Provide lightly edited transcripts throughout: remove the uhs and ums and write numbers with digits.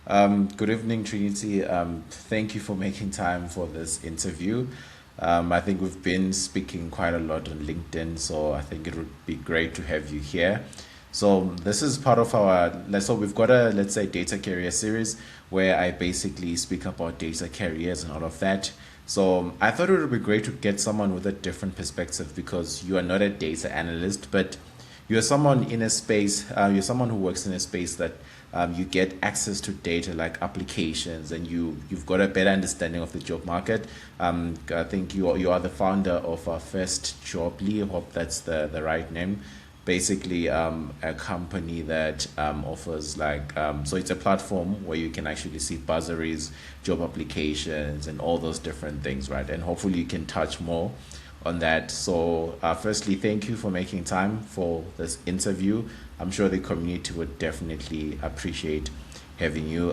Good evening, Trinity. Thank you for making time for this interview. I think we've been speaking quite a lot on LinkedIn, so I think it would be great to have you here. So this is part of so we've got a, let's say, data career series where I basically speak about data careers and all of that. So I thought it would be great to get someone with a different perspective because you are not a data analyst, but you're someone in a space, you're someone who works in a space that you get access to data like applications, and you've got a better understanding of the job market. I think you are the founder of FirstJobly. I hope that's the right name. Basically, a company that offers so it's a platform where you can actually see bursaries, job applications, and all those different things, right? And hopefully you can touch more on that. So, firstly, thank you for making time for this interview. I'm sure the community would definitely appreciate having you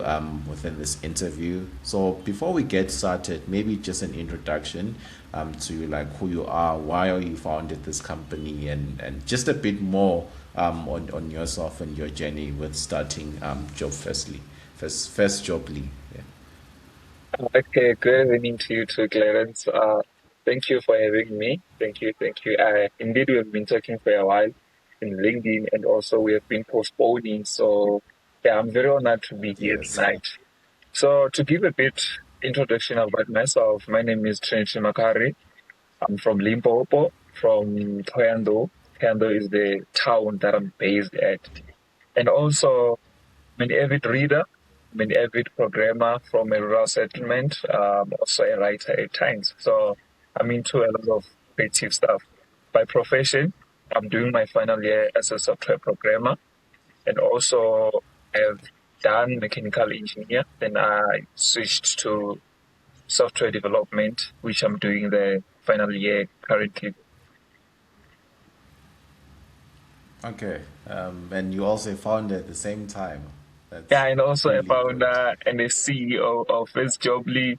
within this interview. So, before we get started, maybe just an introduction to like who you are, why are you founded this company, and just a bit more on yourself and your journey with starting Job Firstly, first Jobly. Yeah. Okay, good evening to you too, Clarence. Thank you for having me. Thank you. Indeed, we have been talking for a while in LinkedIn, and also we have been postponing. So, yeah, I'm very honored to be here Yes. tonight. So, to give a bit introduction about myself, my name is Trinity Makhari. I'm from Limpopo, from Thohoyandou. Thohoyandou is the town that I'm based at, and also I'm an avid reader. I'm an avid programmer from a rural settlement, also a writer at times. So I'm into a lot of creative stuff. By profession, I'm doing my final year as a software programmer, and also have done mechanical engineer. Then I switched to software development, which I'm doing the final year currently. Okay. And you also founded at the same time. Yeah, That's and also a really good. founder and a CEO of FirstJobly,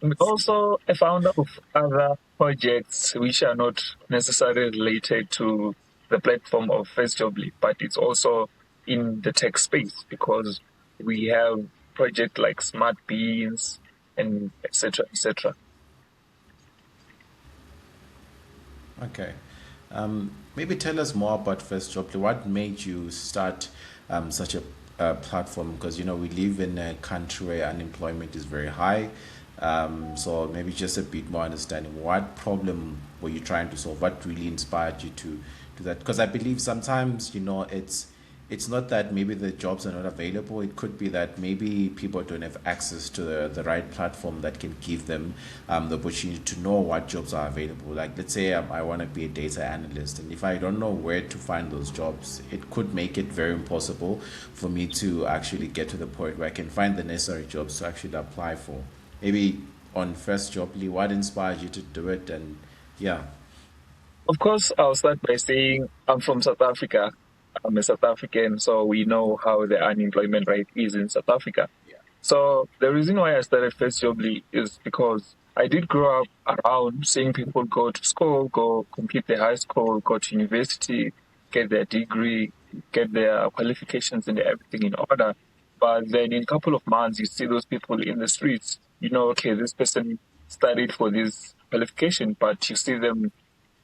and also a founder of other projects which are not necessarily related to the platform of FirstJobly, but it's also in the tech space because we have projects like Smart Beans and etc. etc. Okay. Maybe tell us more about First Jobly. What made you start such a platform? Because we live in a country where unemployment is very high. So maybe just a bit more understanding. What problem were you trying to solve? What really inspired you to do that? Because I believe sometimes it's not that maybe the jobs are not available. It could be that maybe people don't have access to the right platform that can give them the opportunity to know what jobs are available. Like, let's say I want to be a data analyst, and if I don't know where to find those jobs, it could make it very impossible for me to actually get to the point where I can find the necessary jobs to actually apply for. Maybe on First Jobly, what inspired you to do it? And yeah. Of course, I'll start by saying I'm from South Africa. I'm a South African, so we know how the unemployment rate is in South Africa. So the reason why I started FirstJobly is because I did grow up around seeing people go to school, go complete their high school, go to university, get their degree, get their qualifications and everything in order. But then in a couple of months, you see those people in the streets. You know, okay, this person studied for this qualification, but you see them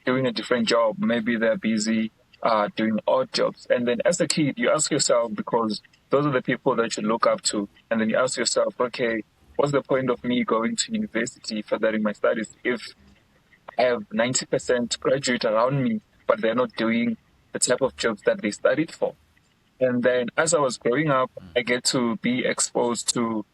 doing a different job. Maybe they're busy doing odd jobs. And then as a kid, you ask yourself, because those are the people that you look up to, and then you ask yourself, okay, what's the point of me going to university, furthering my studies, if I have 90% graduate around me, but they're not doing the type of jobs that they studied for? And then as I was growing up, I get to be exposed to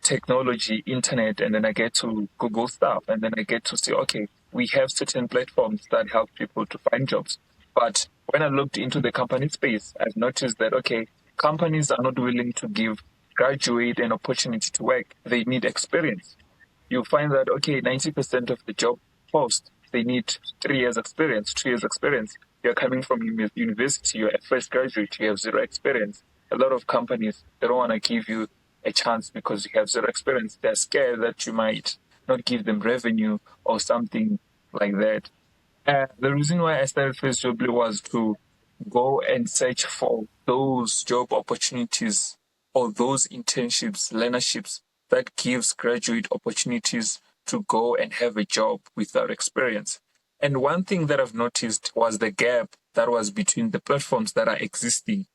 technology, internet, and then I get to Google stuff, and then I get to see, okay, we have certain platforms that help people to find jobs. But when I looked into the company space, I've noticed that, okay, companies are not willing to give graduate an opportunity to work. They need experience. You find that, okay, 90% of the job post, they need 3 years experience, 2 years experience. You're coming from university, you're a fresh graduate, you have zero experience. A lot of companies, they don't want to give you a chance because you have zero experience. They're scared that you might not give them revenue or something like that. The reason why I started FirstJobly was to go and search for those job opportunities or those internships, learnerships that gives graduate opportunities to go and have a job without experience. And one thing that I've noticed was the gap that was between the platforms that are existing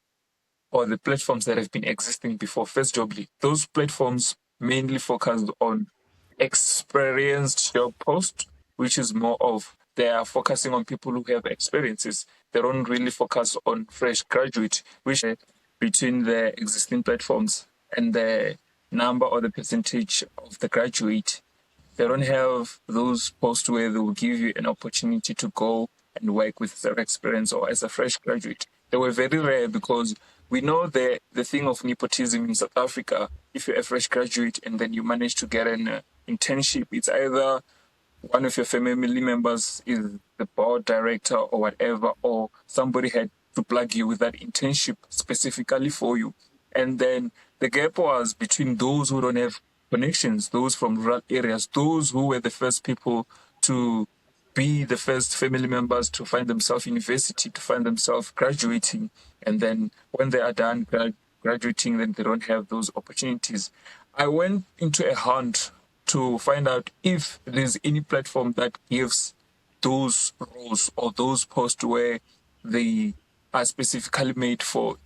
or the platforms that have been existing before FirstJobly. Those platforms mainly focus on experienced job post, which is more of they are focusing on people who have experiences. They don't really focus on fresh graduate, which between the existing platforms and the number or the percentage of the graduate. They don't have those posts where they will give you an opportunity to go and work with their experience or as a fresh graduate. They were very rare because we know the thing of nepotism in South Africa. If you're a fresh graduate and then you manage to get an internship, it's either one of your family members is the board director or whatever, or somebody had to plug you with that internship specifically for you. And then the gap was between those who don't have connections, those from rural areas, those who were the first people to be the first family members to find themselves university, to find themselves graduating. And then when they are done graduating, then they don't have those opportunities. I went into a hunt to find out if there's any platform that gives those roles or those posts where they are specifically made for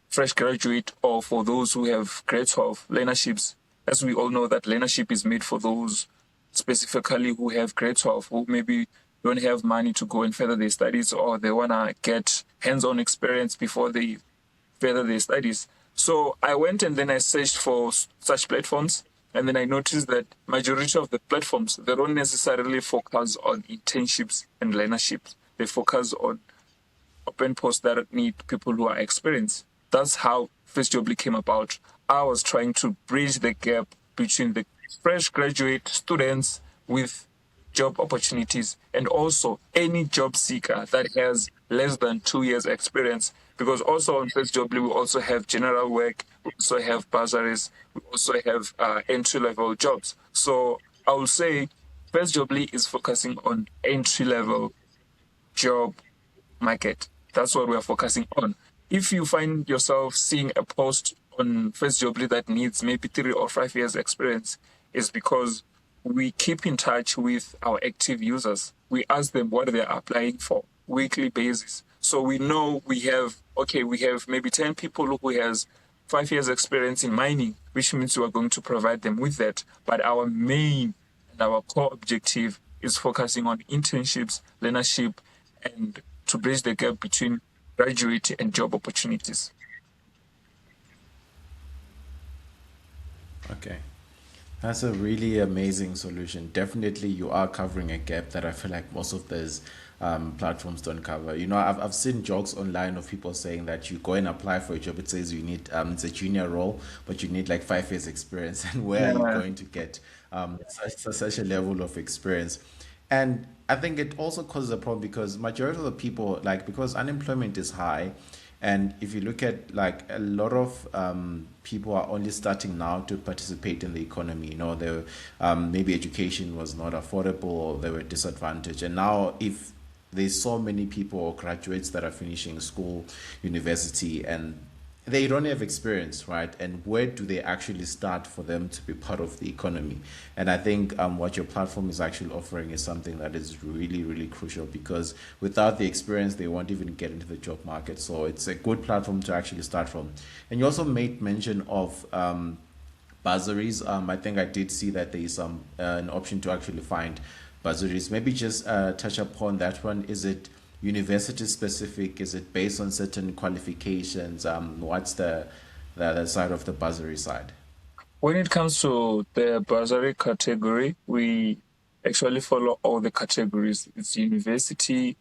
fresh graduate or for those who have grade 12 learnerships. As we all know that learnership is made for those specifically who have grade 12, who maybe don't have money to go and further their studies or they want to get hands-on experience before they further their studies. So I went and then I searched for such platforms, and then I noticed that majority of the platforms they don't necessarily focus on internships and learnerships. They focus on open posts that need people who are experienced. That's how FirstJobly came about. I was trying to bridge the gap between the fresh graduate students with job opportunities and also any job seeker that has less than 2 years experience. Because also on FirstJobly, we also have general work, we also have bursaries, we also have entry-level jobs. So I will say FirstJobly is focusing on entry-level job market. That's what we are focusing on. If you find yourself seeing a post on FirstJobly that needs maybe 3 or 5 years experience, is because we keep in touch with our active users. We ask them what they're applying for weekly basis. So we know we have maybe 10 people who has 5 years experience in mining, which means we are going to provide them with that. But our main and our core objective is focusing on internships, learnership, and to bridge the gap between graduate and job opportunities. Okay. That's a really amazing solution. Definitely, you are covering a gap that I feel like most of those platforms don't cover. I've seen jokes online of people saying that you go and apply for a job. It says you need it's a junior role, but you need like 5 years experience. And where are you Yeah. going to get such a level of experience? And I think it also causes a problem because majority of the people, like, because unemployment is high, and if you look at like a lot of people are only starting now to participate in the economy. They maybe education was not affordable or they were disadvantaged, and now if there's so many people or graduates that are finishing school, university, and they don't have experience, right? And where do they actually start for them to be part of the economy? And I think what your platform is actually offering is something that is really, really crucial because without the experience, they won't even get into the job market. So it's a good platform to actually start from. And you also made mention of bursaries. I think I did see that there is an option to actually find bursaries. Maybe just touch upon that one. Is it university specific? Is it based on certain qualifications? What's the other side of the bursary side? When it comes to the bursary category, we actually follow all the categories. It's university,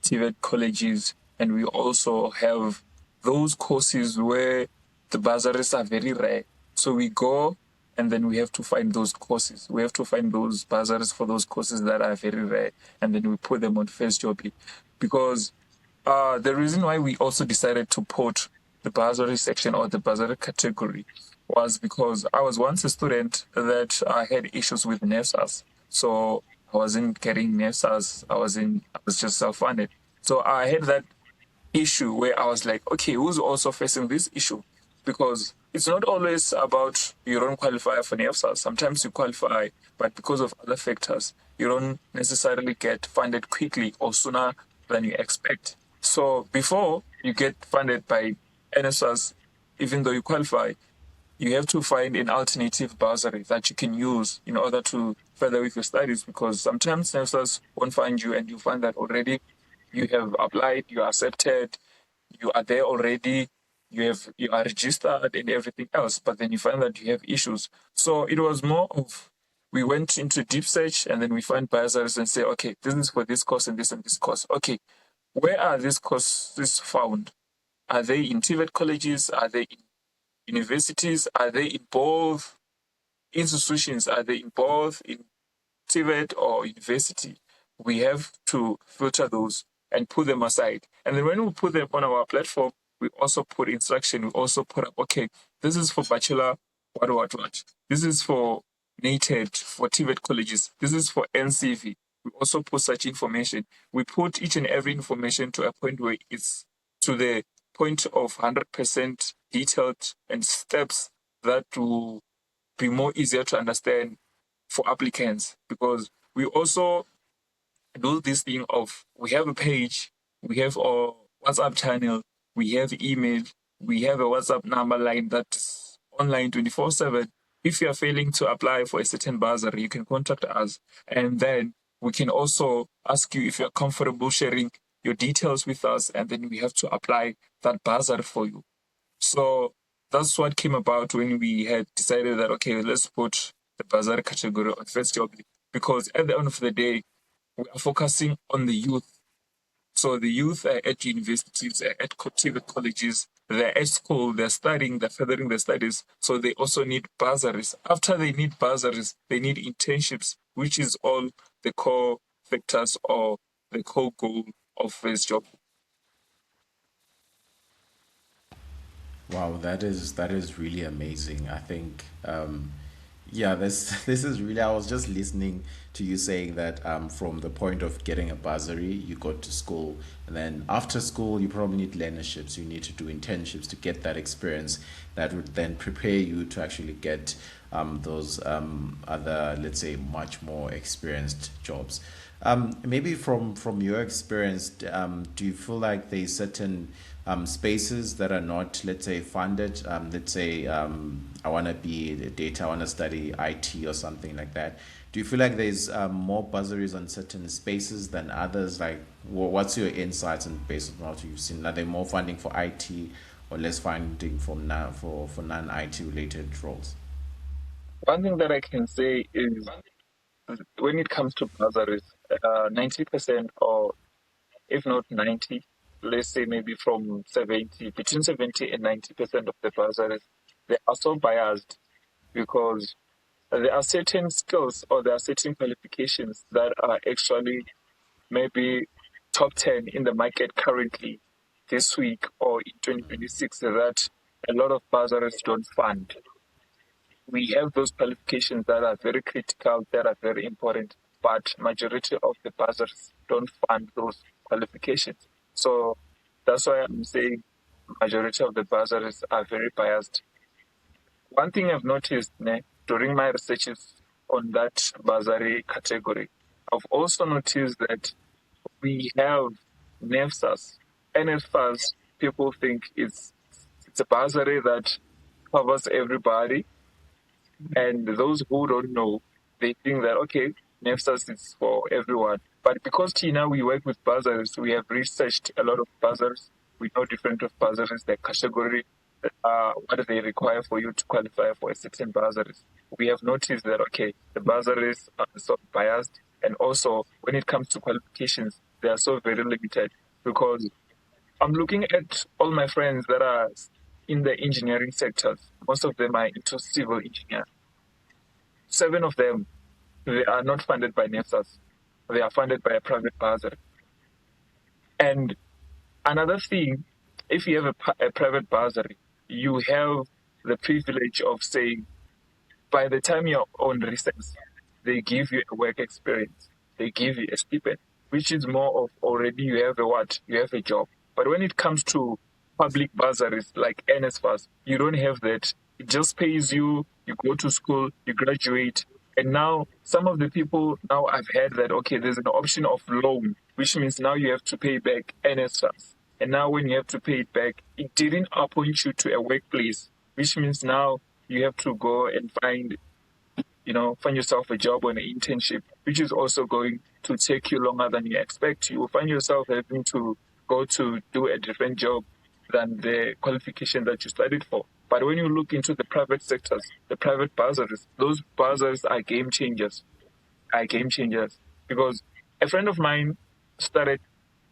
TVET colleges, and we also have those courses where the bursaries are very rare. So we go and then we have to find those courses. We have to find those bursaries for those courses that are very rare, and then we put them on FirstJobly. Because the reason why we also decided to put the bursary section or the bursary category was because I was once a student that I had issues with NEFSAS. So I wasn't getting NEFSAS. I was just self-funded. So I had that issue where I was like, okay, who's also facing this issue? because it's not always about you don't qualify for NEFSA. Sometimes you qualify, but because of other factors, you don't necessarily get funded quickly or sooner than you expect. So before you get funded by NSFAS, even though you qualify, you have to find an alternative bursary that you can use in order to further with your studies, because sometimes NSFAS won't find you and you find that already you have applied, you are accepted, you are there already, you are registered and everything else, but then you find that you have issues. So it was more of we went into deep search and then we find bursaries and say, okay, this is for this course and this course. Okay, where are these courses found? Are they in TVET colleges? Are they in universities? Are they in both institutions? Are they in both in TVET or university? We have to filter those and put them aside. And then when we put them on our platform, we also put instruction. We also put up, okay, this is for bachelor, what. This is for NATED, for TVET colleges. This is for NCV. We also put such information. We put each and every information to a point where it's to the point of 100% detailed and steps that will be more easier to understand for applicants, because we also do this thing of we have a page, we have a WhatsApp channel, we have email, we have a WhatsApp number line that's online 24/7. If you are failing to apply for a certain bursary, you can contact us, and then we can also ask you if you're comfortable sharing your details with us, and then we have to apply that bursary for you. So that's what came about when we had decided that, okay, let's put the bursary category on FirstJobly, because at the end of the day, we are focusing on the youth. So the youth are at universities, are at TVET colleges, they're at school, they're studying, they're furthering their studies. So they also need bursaries. After they need bursaries, they need internships, which is all the core factors or the core goal of FirstJobly. Wow, that is really amazing. I think, yeah, this this is really. I was just listening to you saying that from the point of getting a bursary, you go to school, and then after school, you probably need learnerships. You need to do internships to get that experience that would then prepare you to actually get those other, let's say, much more experienced jobs. Maybe from your experience, do you feel like there's certain spaces that are not, let's say, funded? Let's say I want to be a data, I want to study IT or something like that. Do you feel like there's more bursaries on certain spaces than others? Like, what's your insights and based on what you've seen? Are there more funding for IT or less funding for non-IT related roles? One thing that I can say is when it comes to bursaries, 90% or if not 90, let's say maybe from 70, between 70 and 90% of the bursaries, they are so biased because there are certain skills or there are certain qualifications that are actually maybe top 10 in the market currently this week or in 2026 that a lot of bursaries don't fund. We have those qualifications that are very critical, that are very important, but majority of the buzzers don't fund those qualifications. So that's why I'm saying majority of the buzzers are very biased. One thing I've noticed during my researches on that bursary category, I've also noticed that we have NEFSAS. NFAS, people think it's a bursary that covers everybody, and those who don't know, they think that, okay, NEFSAS is for everyone. But because Tina, we work with bursaries, we have researched a lot of bursaries. We know different of bursaries, their category, what do they require for you to qualify for a certain bursaries. We have noticed that, okay, the bursaries are so biased. And also, when it comes to qualifications, they are so very limited because I'm looking at all my friends that are in the engineering sectors. Most of them are into civil engineering. 7 of them, they are not funded by NEFSAS. They are funded by a private bursary. And another thing, if you have a private bursary, you have the privilege of saying, by the time you're on research, they give you a work experience. They give you a stipend, which is more of already you have a what? You have a job. But when it comes to public bursaries like NSFAS. You don't have that. It just pays you, you go to school, you graduate. And now some of the people now I've heard that okay, there's an option of loan, which means now you have to pay back NSFAS. And now when you have to pay it back, it didn't appoint you to a workplace, which means now you have to go and find yourself a job or an internship, which is also going to take you longer than you expect. You will find yourself having to go to do a different job than the qualification that you studied for. But when you look into the private sectors, the private bursaries, those bursaries are game changers. Are game changers because a friend of mine started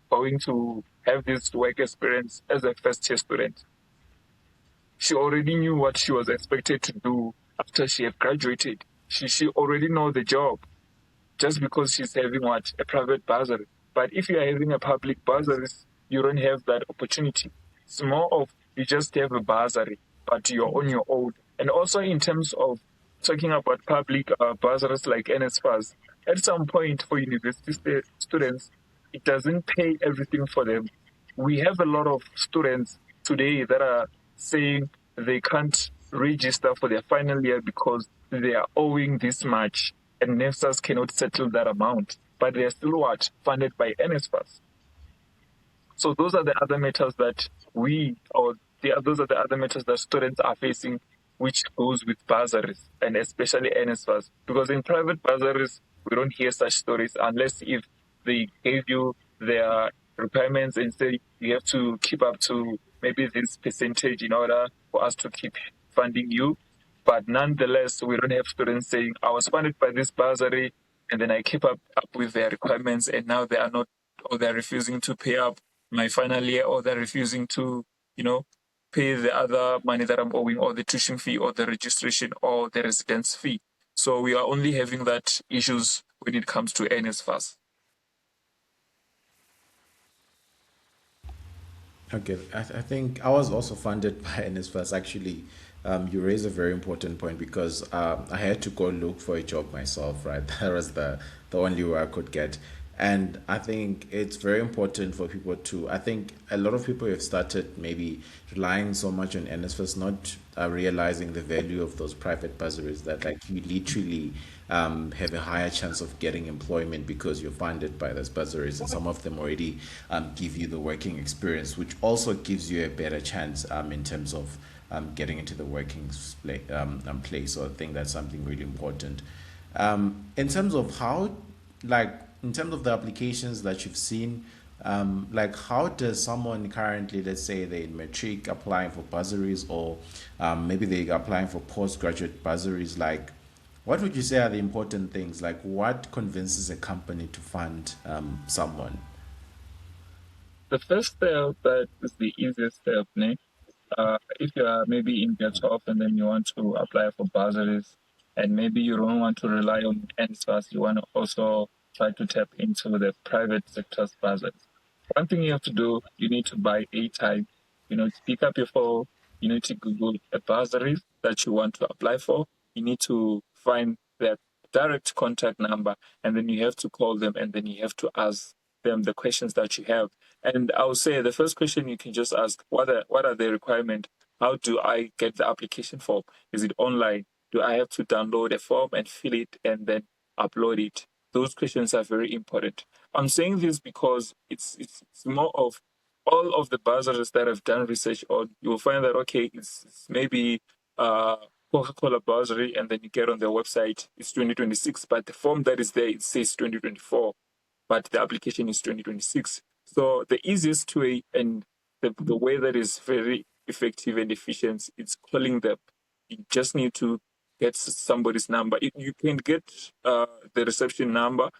going to have this work experience as a first year student. She already knew what she was expected to do after she had graduated. She already know the job just because she's having what? A private bursary. But if you are having a public bursary, you don't have that opportunity. It's more of you just have a bursary, but you're on your own. And also in terms of talking about public bursaries like NSFAS, at some point for university students, it doesn't pay everything for them. We have a lot of students today that are saying they can't register for their final year because they are owing this much and NEFSAS cannot settle that amount, but they are still what? Funded by NSFAS. So those are the other matters that those are the other matters that students are facing, which goes with bursaries and especially NSFAS. Because in private bursaries, we don't hear such stories unless if they gave you their requirements and say you have to keep up to maybe this percentage in order for us to keep funding you. But nonetheless, we don't have students saying, I was funded by this bursary and then I keep up with their requirements and now they are not, or they're refusing to pay up my final year, or they're refusing to, pay the other money that I'm owing, or the tuition fee, or the registration, or the residence fee. So we are only having that issues when it comes to NSFAS. Okay, I think I was also funded by NSFAS. Actually, you raise a very important point because I had to go look for a job myself, right? That was the only way I could get. And I think it's very important for people to, I think a lot of people have started maybe relying so much on NSFAS, not realizing the value of those private bursaries that like you literally have a higher chance of getting employment because you're funded by those bursaries, and some of them already give you the working experience, which also gives you a better chance in terms of getting into the working place. So I think that's something really important. In terms of how, like, in terms of the applications that you've seen, like how does someone currently, let's say they're in matric applying for bursaries, or maybe they're applying for postgraduate bursaries, like what would you say are the important things? Like what convinces a company to fund someone? The first step that is the easiest step, Nick. If you are maybe in year 12 and then you want to apply for bursaries, and maybe you don't want to rely on NSFAS, you want to also try to tap into the private sector's bursaries. One thing you have to do, you need to buy airtime. To pick up your phone, you need to Google a bursary that you want to apply for. You need to find their direct contact number, and then you have to call them, and then you have to ask them the questions that you have. And I would say the first question you can just ask, what are the requirements? How do I get the application form? Is it online? Do I have to download a form and fill it and then upload it? Those questions are very important. I'm saying this because it's more of all of the bursaries that I've done research on. You will find that okay, it's maybe uh Coca-Cola bursary, and then you get on their website, it's 2026, but the form that is there, it says 2024, but the application is 2026. So the easiest way, and the way that is very effective and efficient, it's calling them. You just need to get somebody's number. You can get the reception number.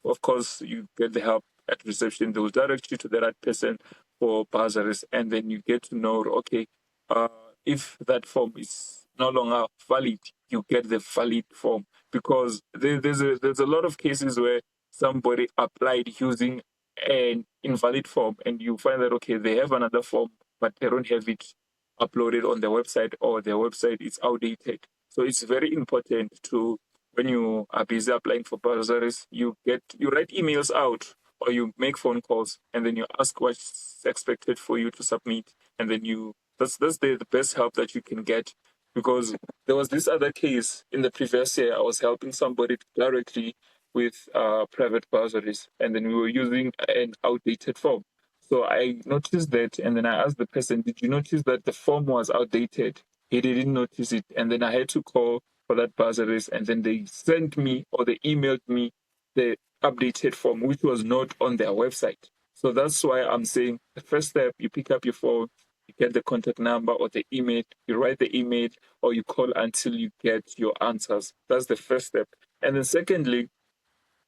Of course, you get the help at reception. They will direct you to the right person for bursaries, and then you get to know, okay, uh, if that form is no longer valid, you get the valid form, because there's a lot of cases where somebody applied using an invalid form, and you find that okay, they have another form, but they don't have it uploaded on their website, or their website is outdated. So it's very important to, when you are busy applying for bursaries, you write emails out or you make phone calls, and then you ask what's expected for you to submit, and then that's the best help that you can get. Because there was this other case in the previous year, I was helping somebody directly with private bursaries, and then we were using an outdated form. So I noticed that, and then I asked the person, "Did you notice that the form was outdated?" He didn't notice it, and then I had to call for that bursaries, and then they sent me or they emailed me the updated form, which was not on their website. So that's why I'm saying the first step, you pick up your phone, you get the contact number or the email, you write the email, or you call until you get your answers. That's the first step. And then secondly,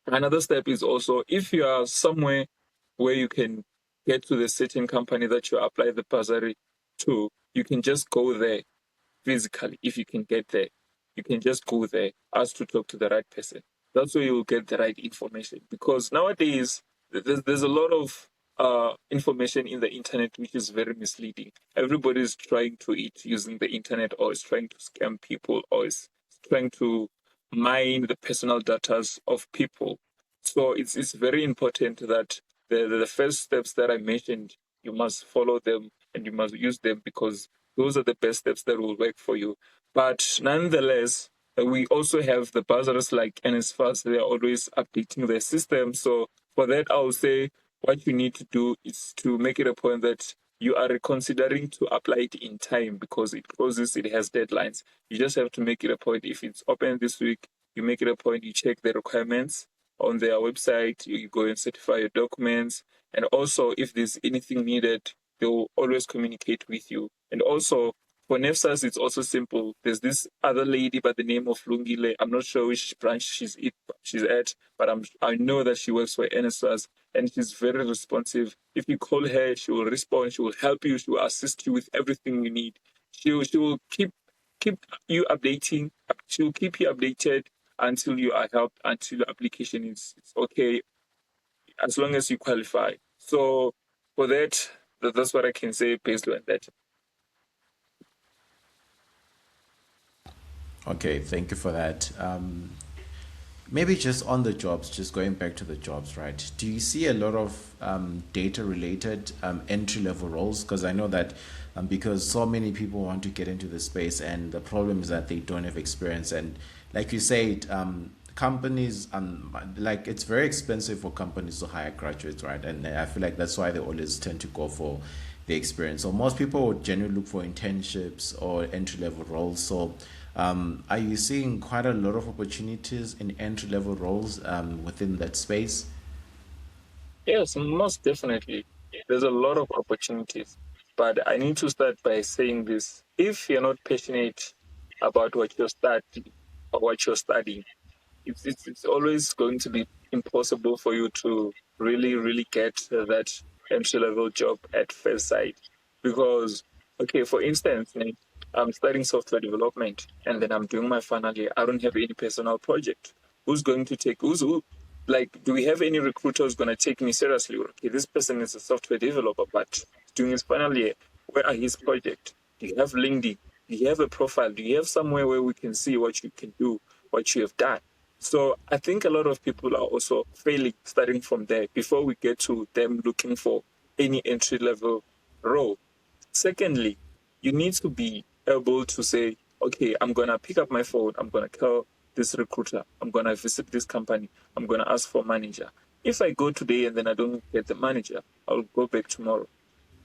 another step is also if you are somewhere where you can get to the certain company that you apply the bursary to, you can just go there physically. If you can get there, you can just go there, ask to talk to the right person. That's where you'll get the right information. Because nowadays, there's a lot of information in the internet which is very misleading. Everybody is trying to eat using the internet, or is trying to scam people, or is trying to mine the personal data of people. So it's very important that the first steps that I mentioned, you must follow them and you must use them, because those are the best steps that will work for you. But nonetheless, we also have the buzzers like NSFAS. They are always updating their system. So for that, I will say what you need to do is to make it a point that you are considering to apply it in time, because it closes, it has deadlines. You just have to make it a point. If it's open this week, you make it a point, you check the requirements on their website, you go and certify your documents. And also, if there's anything needed, they will always communicate with you. And also, for NEFSAS, it's also simple. There's this other lady by the name of Lungile. I'm not sure which branch she's at, but I know that she works for NSFAS, and she's very responsive. If you call her, she will respond. She will help you. She will assist you with everything you need. She will keep you updating. She will keep you updated until you are helped, until your application is okay, as long as you qualify. So for that, that's what I can say based on that. Okay, thank you for that. Maybe just on the jobs, just going back to the jobs, right? Do you see a lot of data related entry level roles? Because I know that because so many people want to get into the space, and the problem is that they don't have experience. And like you said, companies, like it's very expensive for companies to hire graduates, right? And I feel like that's why they always tend to go for the experience. So most people would generally look for internships or entry level roles. So are you seeing quite a lot of opportunities in entry level roles within that space? Yes, most definitely. There's a lot of opportunities. But I need to start by saying this. If you're not passionate about what you're studying or what you're studying, it's always going to be impossible for you to really get that entry level job at first sight. Because, okay, for instance, I'm studying software development and then I'm doing my final year. I don't have any personal project. Who's going to take who? Like, do we have any recruiter who's going to take me seriously? Okay, this person is a software developer, but he's doing his final year. Where are his projects? Do you have LinkedIn? Do you have a profile? Do you have somewhere where we can see what you can do, what you have done? So I think a lot of people are also failing starting from there before we get to them looking for any entry level role. Secondly, you need to be able to say, okay, I'm going to pick up my phone, I'm going to call this recruiter, I'm going to visit this company, I'm going to ask for a manager. If I go today and then I don't get the manager, I'll go back tomorrow.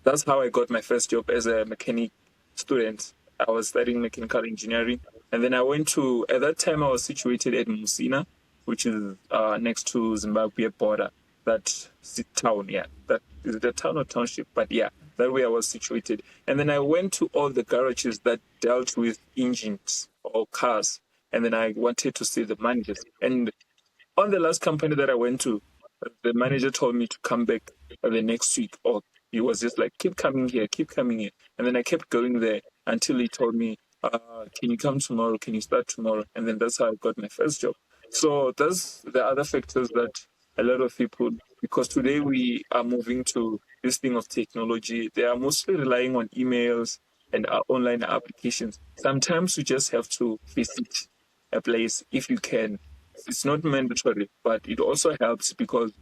That's how I got my first job as a mechanic student. I was studying mechanical engineering. And then I went to, at that time, I was situated at Musina, which is next to Zimbabwe border. That town, yeah. That is it a town or township? But yeah, that way I was situated. And then I went to all the garages that dealt with engines or cars. And then I wanted to see the managers. And on the last company that I went to, the manager told me to come back the next week. Or he was just like, keep coming here, keep coming here. And then I kept going there until he told me, can you come tomorrow? Can you start tomorrow? And then that's how I got my first job. So that's the other factors that a lot of people, because today we are moving to this thing of technology, they are mostly relying on emails and online applications. Sometimes you just have to visit a place if you can. It's not mandatory, but it also helps because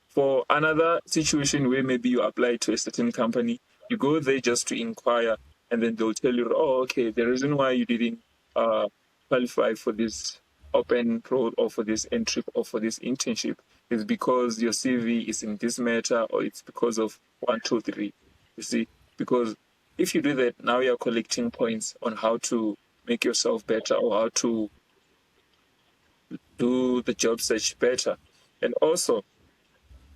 for another situation where maybe you apply to a certain company, You go there just to inquire, and then they'll tell you, oh, okay, the reason why you didn't uh, qualify for this open role or for this entry or for this internship is because your CV is in this matter, or it's because of one, two, three. You see, because if you do that, now you're collecting points on how to make yourself better or how to do the job search better. And also,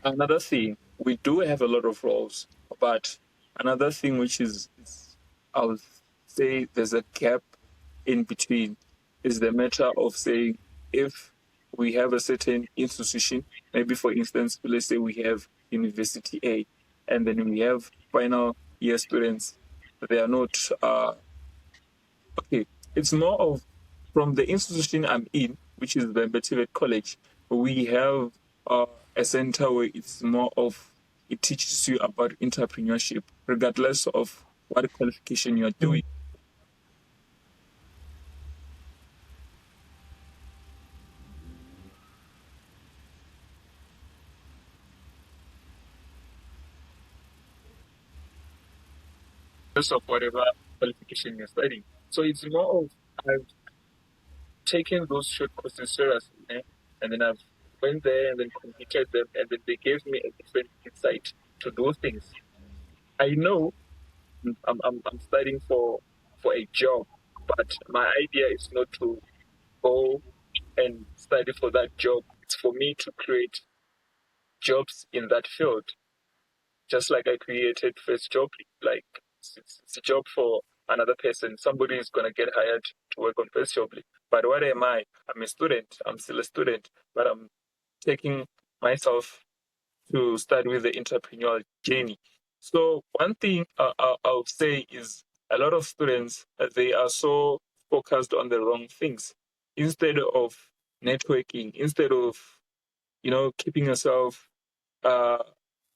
another thing, we do have a lot of roles, but another thing which is I would say there's a gap in between is the matter of saying if we have a certain institution, maybe for instance, let's say we have University A, and then we have final year students, they are not okay. It's more of from the institution I'm in, which is the Betivate College, we have a center where it's more of it teaches you about entrepreneurship, regardless of what qualification you're doing. Regardless of whatever qualification you're studying. So it's more of I've taken those short courses seriously, and then I've went there and then completed them, and then they gave me a different insight to do things. I know I'm studying for a job, but my idea is not to go and study for that job. It's for me to create jobs in that field, just like I created FirstJobly. Like it's a job for another person. Somebody is gonna get hired to work on FirstJobly. But what am I? I'm a student. I'm still a student, but I'm taking myself to start with the entrepreneurial journey. So one thing I'll say is a lot of students they are so focused on the wrong things instead of networking, instead of keeping yourself uh,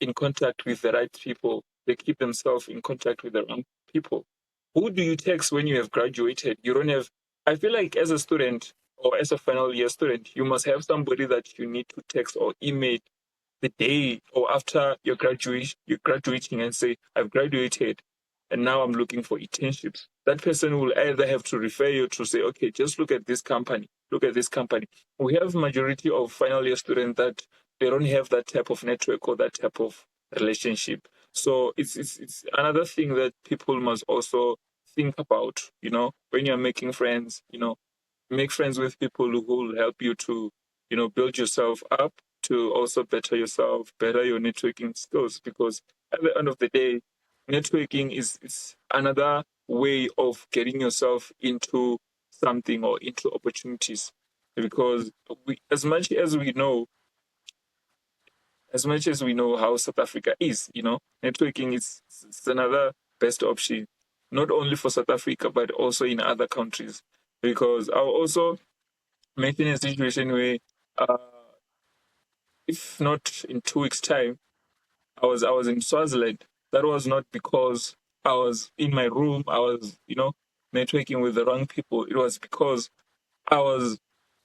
in contact with the right people. They keep themselves in contact with the wrong people. Who do you text when you have graduated? You don't have. I feel like as a student or as a final year student, you must have somebody that you need to text or email the day or after you're graduating and say, I've graduated and now I'm looking for internships. That person will either have to refer you to say, okay, just look at this company, look at this company. We have majority of final year students that they don't have that type of network or that type of relationship. So it's another thing that people must also think about, when you're making friends, make friends with people who will help you to, build yourself up, to also better yourself, better your networking skills. Because at the end of the day, networking is another way of getting yourself into something or into opportunities. Because as much as we know, how South Africa is, networking is another best option, not only for South Africa but also in other countries. Because I'll also mention a situation where, uh, if not in 2 weeks' time, I was in Swaziland. That was not because I was in my room. I was networking with the wrong people. It was because I was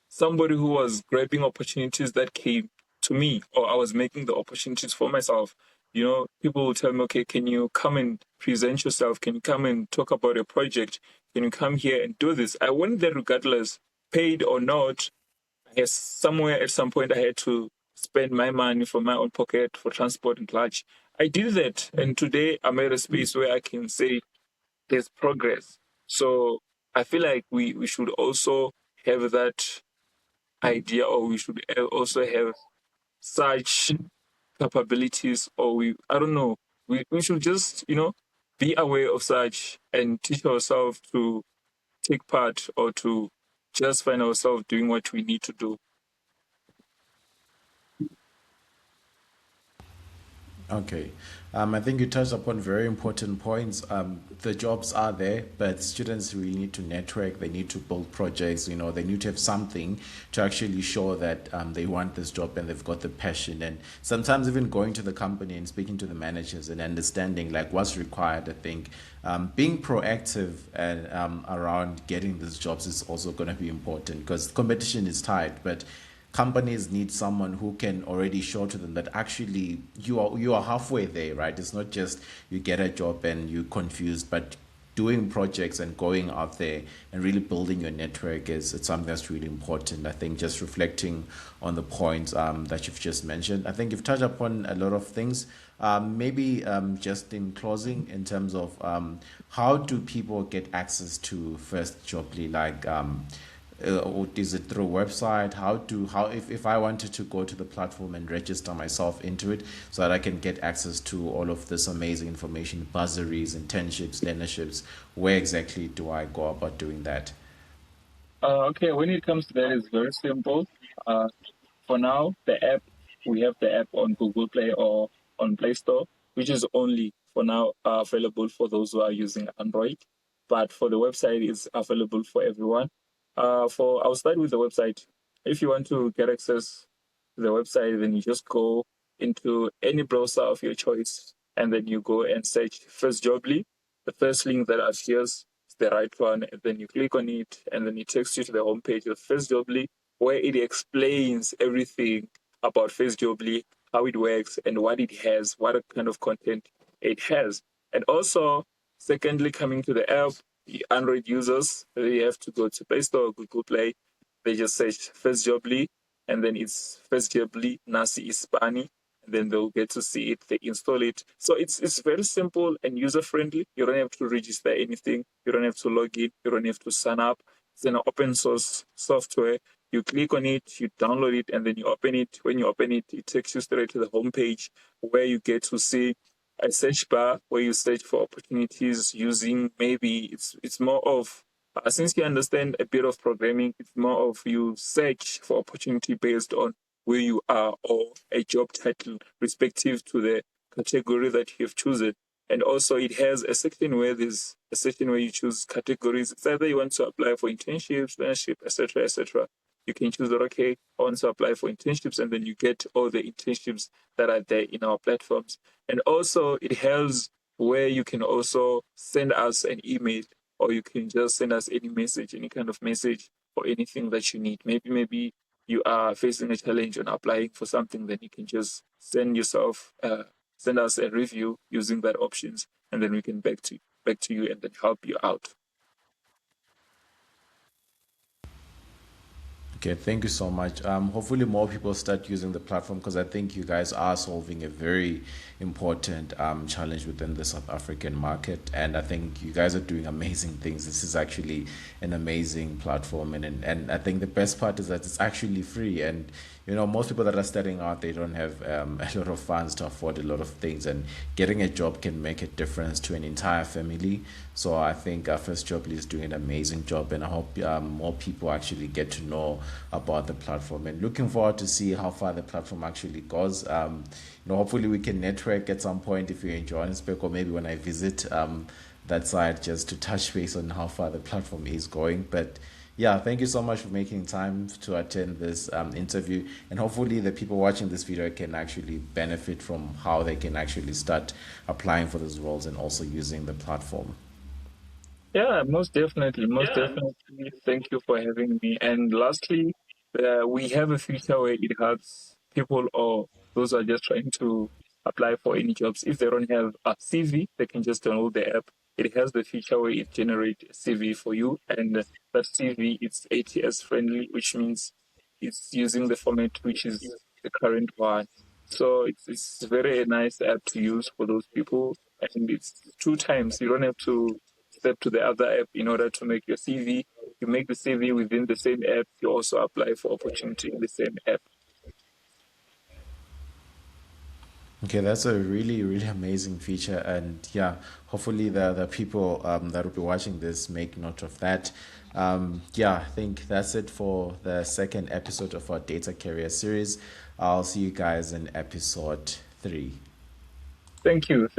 somebody who was grabbing opportunities that came to me, or I was making the opportunities for myself. People will tell me, okay, can you come and present yourself? Can you come and talk about a project? Can you come here and do this? I went there regardless, paid or not. Yes, somewhere at some point I had to spend my money from my own pocket for transport and lunch. I did that, and today I'm at a space where I can say there's progress. So I feel like we should also have that idea, or we should also have such capabilities, or I don't know, we should just be aware of such and teach ourselves to take part or to just find ourselves doing what we need to do. Okay. I think you touched upon very important points. The jobs are there, but students really need to network. They need to build projects. They need to have something to actually show that they want this job and they've got the passion. And sometimes even going to the company and speaking to the managers and understanding like what's required. I think being proactive and around getting these jobs is also going to be important because competition is tight, but companies need someone who can already show to them that actually you are halfway there, right? It's not just you get a job and you're confused, but doing projects and going out there and really building your network is it's something that's really important. I think just reflecting on the points that you've just mentioned, I think you've touched upon a lot of things. Maybe just in closing, in terms of how do people get access to FirstJobly? Like, or is it through a website? How if I wanted to go to the platform and register myself into it so that I can get access to all of this amazing information, bursaries, internships, learnerships, where exactly do I go about doing that? Okay, when it comes to that, it's very simple. Uh, for now, the app, we have the app on Google Play or on Play Store, which is only for now available for those who are using Android. But for the website, it's available for everyone. I'll start with the website. If you want to get access to the website, then you just go into any browser of your choice, and then you go and search FirstJobly. The first link that appears is the right one, and then you click on it, and then it takes you to the homepage of FirstJobly, where it explains everything about FirstJobly, how it works, and what it has, what kind of content it has. And also, secondly, coming to the app, the Android users, they have to go to Play Store or Google Play. They just search FirstJobly, and then it's FirstJobly Nasi Ispani, and then they'll get to see it, they install it. So it's very simple and user friendly. You don't have to register anything, you don't have to log in, you don't have to sign up. It's an open source software. You click on it, you download it, and then you open it. When you open it, it takes you straight to the homepage where you get to see a search bar where you search for opportunities using, maybe it's more of since you understand a bit of programming, it's more of you search for opportunity based on where you are or a job title respective to the category that you have chosen. And also it has a section where there's a section where you choose categories. It's either you want to apply for internships, learnership, etc., etc. You can choose that, okay, I want to apply for internships, and then you get all the internships that are there in our platforms. And also it has where you can also send us an email, or you can just send us any message, any kind of message or anything that you need. Maybe you are facing a challenge on applying for something, then you can just send us a review using that options, and then we can back to you and then help you out. Okay, thank you so much. Hopefully, more people start using the platform because I think you guys are solving a very important challenge within the South African market, and I think you guys are doing amazing things. This is actually an amazing platform, and I think the best part is that it's actually free. And most people that are starting out, they don't have a lot of funds to afford a lot of things, and getting a job can make a difference to an entire family. So I think First Jobly is doing an amazing job, and I hope more people actually get to know about the platform. And looking forward to see how far the platform actually goes. Hopefully we can network at some point if you're in Johannesburg, or maybe when I visit that side, just to touch base on how far the platform is going. But yeah, thank you so much for making time to attend this interview. And hopefully, the people watching this video can actually benefit from how they can actually start applying for those roles and also using the platform. Yeah, most definitely, most definitely. Thank you for having me. And lastly, we have a feature where it helps people or those who are just trying to apply for any jobs. If they don't have a CV, they can just download the app. It has the feature where it generates a CV for you, and that CV it's ATS friendly, which means it's using the format which is the current one. So it's very nice app to use for those people, and it's two times. You don't have to step to the other app in order to make your CV. You make the CV within the same app. You also apply for opportunity in the same app. Okay, that's a really, really amazing feature. And yeah, hopefully the people that will be watching this make note of that. Yeah, I think that's it for the second episode of our Data Career series. I'll see you guys in episode 3. Thank you.